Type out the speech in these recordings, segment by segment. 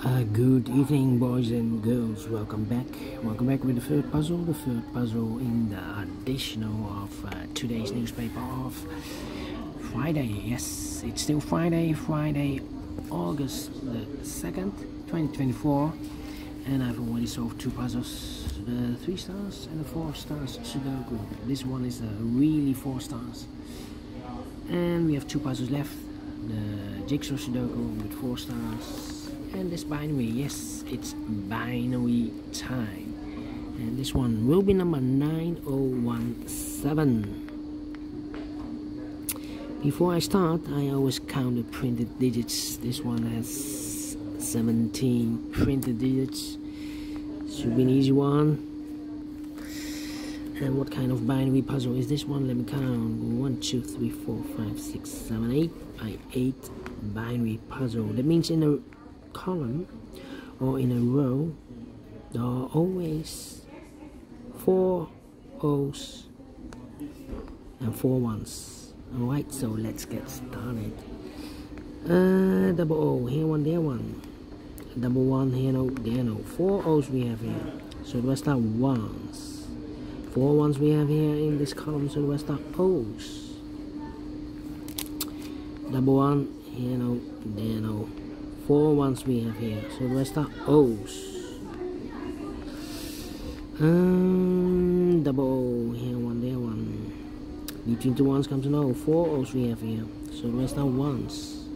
Good evening, boys and girls. Welcome back with the third puzzle. The third puzzle in the additional of today's newspaper of Friday. Yes, it's still Friday, August the 2nd, 2024. And I've already solved two puzzles, the 3 stars and the 4 stars Sudoku. This one is really 4 stars. And we have 2 puzzles left. The jigsaw Sudoku with 4 stars. And this binary, yes, it's binary time. And this one will be number 9017. Before I start, I always count the printed digits. This one has 17 printed digits. Should be an easy one. And what kind of binary puzzle is this one? Let me count. 1, 2, 3, 4, 5, 6, 7, 8 by 8 binary puzzle. That means in a column or in a row there are always 4 O's and 4 1's. Alright, so let's get started. Double O, here one, there one. Double 1, here no, there no. 4 O's we have here, so the rest are 1's. 4 1's we have here in this column, so the rest are O's. Double 1, here no, there no. 4 1's we have here, so the rest are O's. Double O, here one, there one. Between 2 1's comes an O. 4 O's we have here, so the rest are 1's.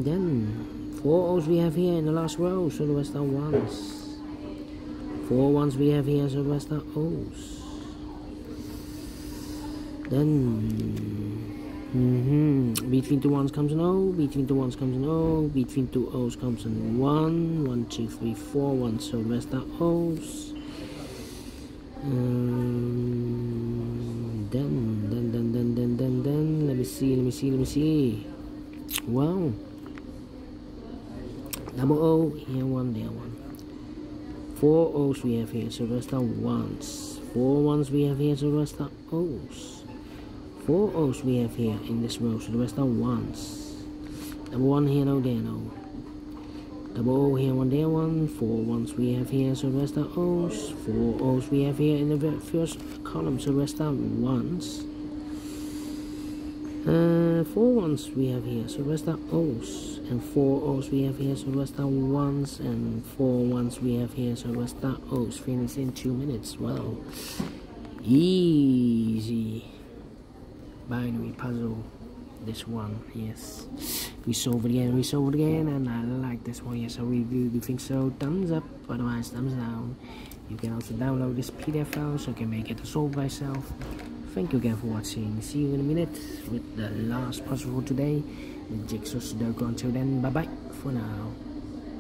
Then 4 O's we have here in the last row, so the rest are 1's. 4 1's we have here, so the rest are O's. Then between 2 1's comes an O, between 2 1's comes an O, between 2 O's comes an 1, 1, 2, 3, 4, 1, so the rest are O's. Then, let me see. Wow. Double O, here one, there one. 4 O's we have here, so the rest are 1's. 4 1's we have here, so the rest are O's. 4 O's we have here in this row, so the rest are 1's. Double 1 here, no, there, no. Double O here, one, there, one. 4 1's we have here, so the rest are O's. 4 O's we have here in the first column, so the rest are 1's. 4 1's we have here, so the rest are O's. And 4 O's we have here, so the rest are 1's. And 4 1's we have here, so the rest are O's. Finish in 2 minutes. Wow. Easy binary puzzle, this one. Yes, we solve it again, and I like this one. Yes, I really do think so. Thumbs up, otherwise thumbs down. You can also download this PDF file so you can make it solve by yourself. Thank you again for watching. See you in a minute with the last puzzle for today, the jigsaw Sudoku. Until then, bye bye for now.